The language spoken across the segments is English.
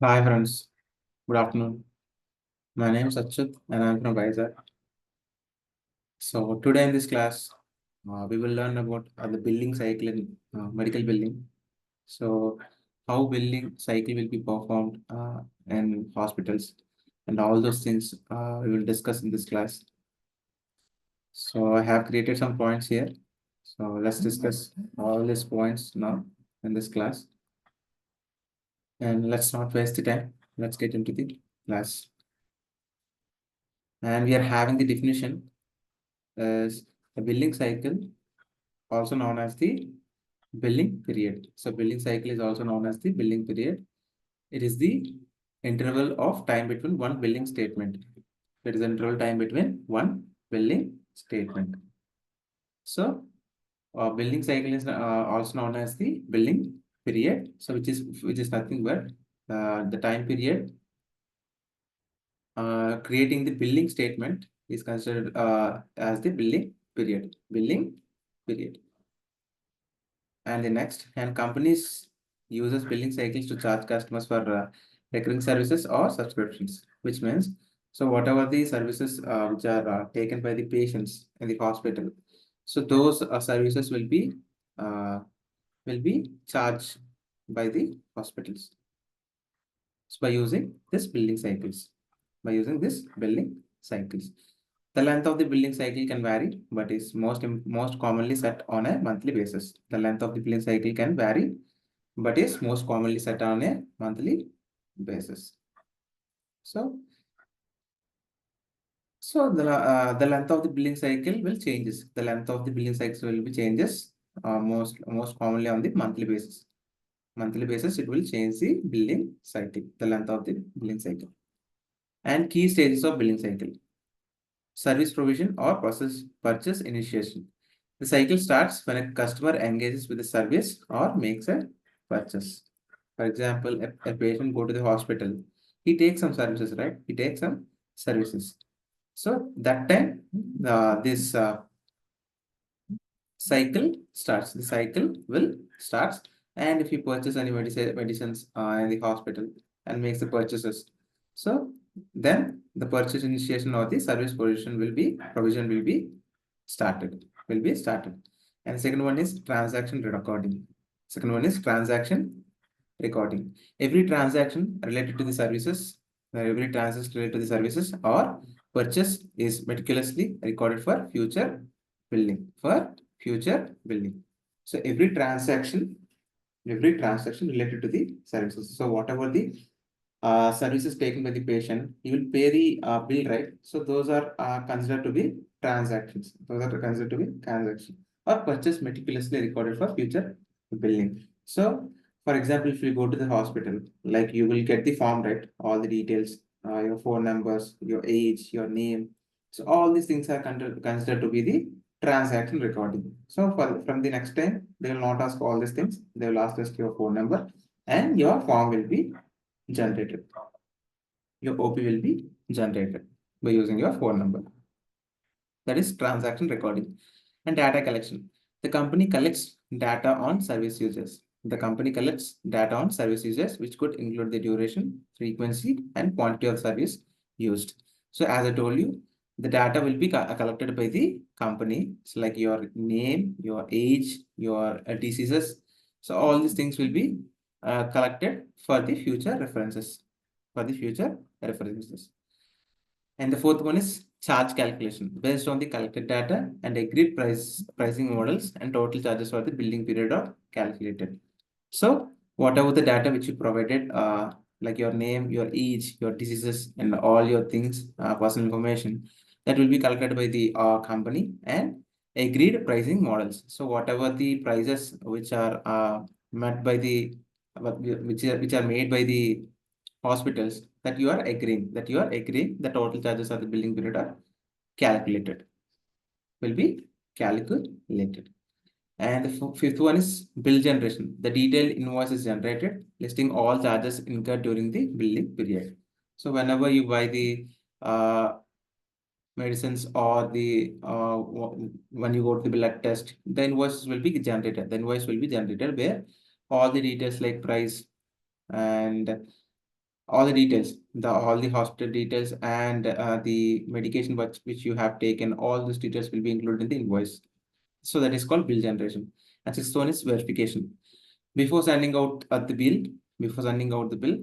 Hi friends, good afternoon. My name is Achyut and I'm from Vizag. So today in this class, we will learn about the billing cycle in medical billing. So how billing cycle will be performed in hospitals and all those things we will discuss in this class. So I have created some points here. So let's discuss all these points now in this class. And let's not waste the time. Let's get into the class. And we are having the definition as a billing cycle, also known as the billing period. So billing cycle is also known as the billing period. It is the interval of time between one billing statement. It is the interval time between one billing statement. So billing cycle is also known as the billing period. So which is nothing but the time period creating the billing statement is considered as the billing period. Billing period. And the next, and companies uses billing cycles to charge customers for recurring services or subscriptions, which means so whatever the services which are taken by the patients in the hospital, so those services will be charged by the hospitals. So by using this billing cycles, by using this billing cycles. The length of the billing cycle can vary, but is most commonly set on a monthly basis. The length of the billing cycle can vary, but is most commonly set on a monthly basis. So, the length of the billing cycle will changes. The length of the billing cycle will be changes most commonly on the monthly basis. Monthly basis, it will change the billing cycle, the length of the billing cycle. And key stages of billing cycle: service provision or process purchase initiation. The cycle starts when a customer engages with a service or makes a purchase. For example, a patient go to the hospital, he takes some services, right? He takes some services. So that time, this cycle starts. The cycle will starts, and if you purchase any medicines in the hospital and makes the purchases, so then the purchase initiation or the service provision will be started. Will be started. And second one is transaction recording. Second one is transaction recording. Every transaction related to the services, every transaction related to the services or purchase is meticulously recorded for future billing. For future billing. So every transaction related to the services. So whatever the services taken by the patient, he will pay the bill, right? So those are considered to be transactions. Those are considered to be transactions or purchase meticulously recorded for future billing. So, for example, if you go to the hospital, like you will get the form, right? All the details, your phone numbers, your age, your name. So all these things are considered to be the transaction recording. So from the next time, they will not ask all these things. They will ask just your phone number and your form will be generated. Your OP will be generated by using your phone number. That is transaction recording. And data collection. The company collects data on service users. The company collects data on service users, which could include the duration, frequency, and quantity of service used. So as I told you, the data will be collected by the company. It's like your name, your age, your diseases. So all these things will be collected for the future references. For the future references. And the fourth one is charge calculation. Based on the collected data and agreed pricing models and total charges for the billing period are calculated. So whatever the data which you provided, like your name, your age, your diseases, and all your things, personal information, that will be calculated by the company and agreed pricing models. So whatever the prices which are met by the which are made by the hospitals, that you are agreeing the total charges of the billing period are calculated, will be calculated. And the fifth one is bill generation. The detailed invoice is generated, listing all charges incurred during the billing period. So whenever you buy the uh, medicines or the when you go to the blood test, the invoices will be generated. The invoice will be generated where all the details like price and all the details, all the hospital details and the medication which you have taken, all those details will be included in the invoice. So that is called bill generation. And sixth one is verification. Before sending out the bill,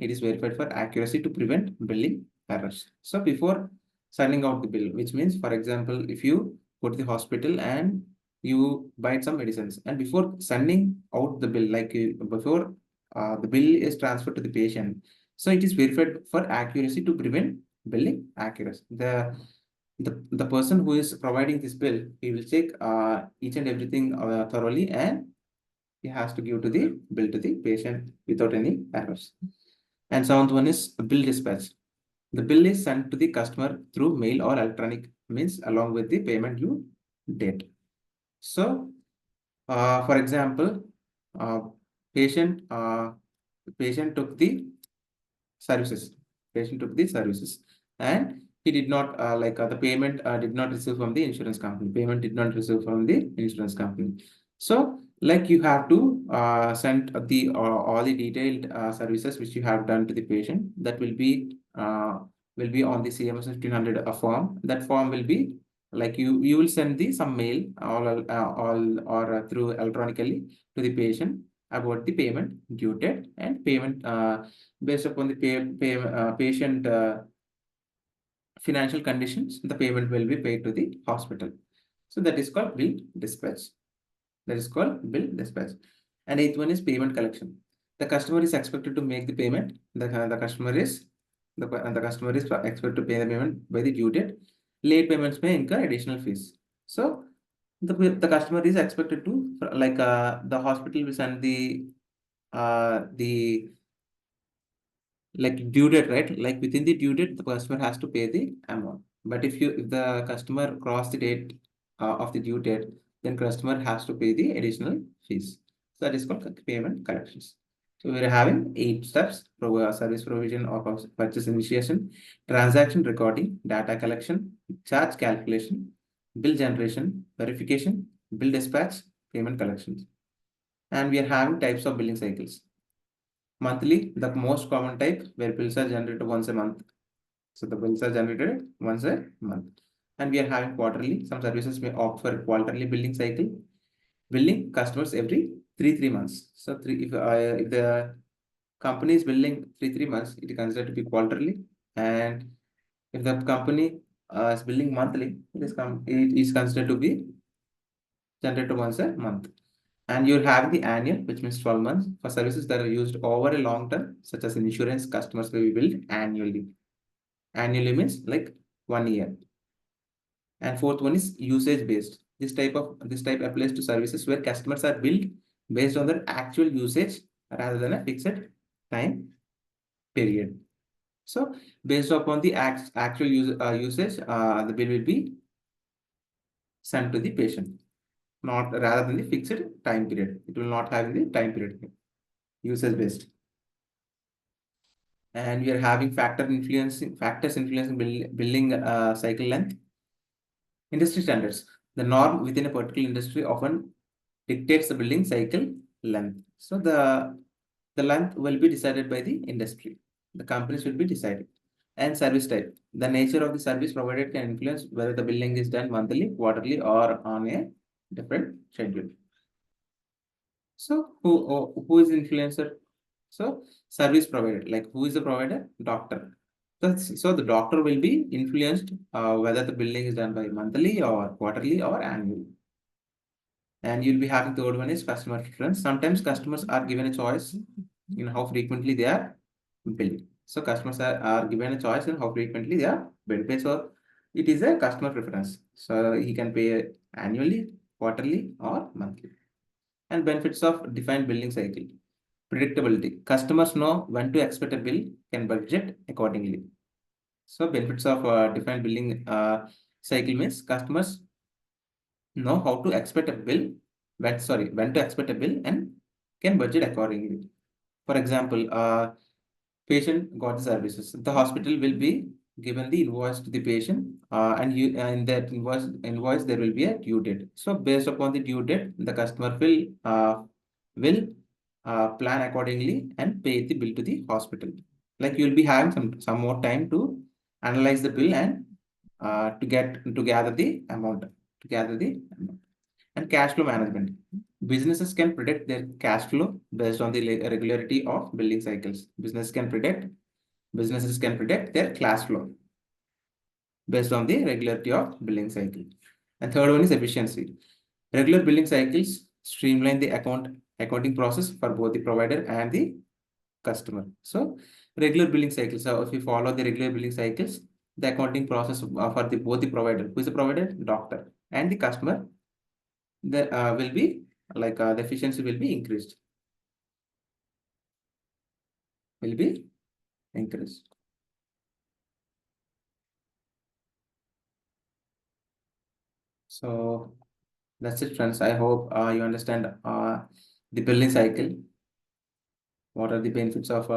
it is verified for accuracy to prevent billing errors. So before sending out the bill, which means, for example, if you go to the hospital and you buy some medicines, and before sending out the bill, like before the bill is transferred to the patient, so it is verified for accuracy to prevent billing accuracy. The person who is providing this bill, he will check each and everything thoroughly, and he has to give to the bill to the patient without any errors. And seventh one is bill dispatch. The bill is sent to the customer through mail or electronic means along with the payment due date. So, for example, uh, patient uh, patient took the services. Patient took the services, and he did not the payment did not receive from the insurance company. Payment did not receive from the insurance company. So, like you have to send the all the detailed services which you have done to the patient. That will be on the CMS 1500 form. That form will be like you will send the some mail all or through electronically to the patient about the payment due date and payment based upon the patient financial conditions, the payment will be paid to the hospital. So that is called bill dispatch. That is called bill dispatch. And eighth one is payment collection. The customer is expected to make the payment. The customer is expected to pay the payment by the due date. Late payments may incur additional fees. So the customer is expected to the hospital will send the like due date, right? Like within the due date, the customer has to pay the amount. But if the customer cross the date of the due date, then customer has to pay the additional fees. So that is called payment collections. So we're having 8 steps: service provision or purchase initiation, transaction recording, data collection, charge calculation, bill generation, verification, bill dispatch, payment collections. And we are having types of billing cycles. Monthly, the most common type where bills are generated once a month. So the bills are generated once a month. And we are having quarterly. Some services may opt for quarterly billing cycle, billing customers every three months. So if the company is billing three months, it is considered to be quarterly. And if the company is billing monthly, it is considered to be generated once a month. And you'll have the annual, which means 12 months. For services that are used over a long term, such as insurance, customers will be billed annually. Annually means like 1 year. And fourth one is usage based. This type applies to services where customers are billed based on their actual usage rather than a fixed time period. So based upon the actual usage, the bill will be sent to the patient, not rather than the fixed time period. It will not have the time period. Usage based. And we are having factors influencing billing cycle length. Industry standards. The norm within a particular industry often dictates the billing cycle length. So the length will be decided by the industry. The companies will be decided. And service type. The nature of the service provided can influence whether the billing is done monthly, quarterly, or on a different schedule. So who is influencer? So service provider, like who is the provider? Doctor. So the doctor will be influenced whether the billing is done by monthly or quarterly or annually. And you'll be having the third one is customer preference. Sometimes customers are given a choice in how frequently they are billed. So customers are given a choice in how frequently they are billed. So it is a customer preference. So he can pay annually, quarterly, or monthly. And benefits of defined billing cycle. Predictability. Customers know when to expect a bill, can budget accordingly. So benefits of defined billing cycle means customers know how to expect a bill, when to expect a bill and can budget accordingly. For example, patient got the services. The hospital will be given the invoice to the patient, and in that invoice there will be a due date. So based upon the due date, the customer will plan accordingly and pay the bill to the hospital. Like you'll be having some more time to analyze the bill and to gather the amount, and cash flow management. Businesses can predict their cash flow based on the regularity of billing cycles. Businesses can predict their cash flow based on the regularity of billing cycle. And third one is efficiency. Regular billing cycles streamline the accounting process for both the provider and the customer. So regular billing cycles. So if you follow the regular billing cycles, the accounting process for the both the provider, who is the provider, doctor, and the customer, the will be like the efficiency will be increased. Will be increased. So that's it, friends. I hope you understand the billing cycle. What are the benefits of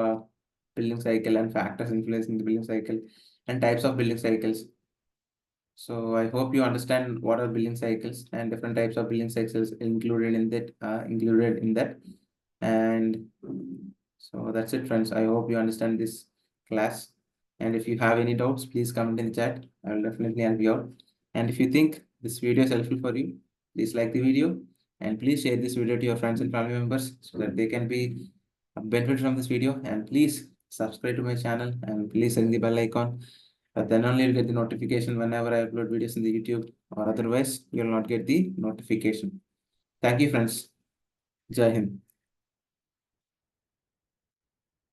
billing cycle and factors influencing the billing cycle and types of billing cycles. So I hope you understand what are billing cycles and different types of billing cycles included in that. And so that's it, friends. I hope you understand this class. And if you have any doubts, please comment in the chat. I will definitely help you out. And if you think this video is helpful for you, please like the video and please share this video to your friends and family members so that they can be benefit from this video. And please subscribe to my channel and please ring the bell icon. Then only you'll get the notification whenever I upload videos in the YouTube, or otherwise you'll not get the notification. Thank you, friends. Jai Hind.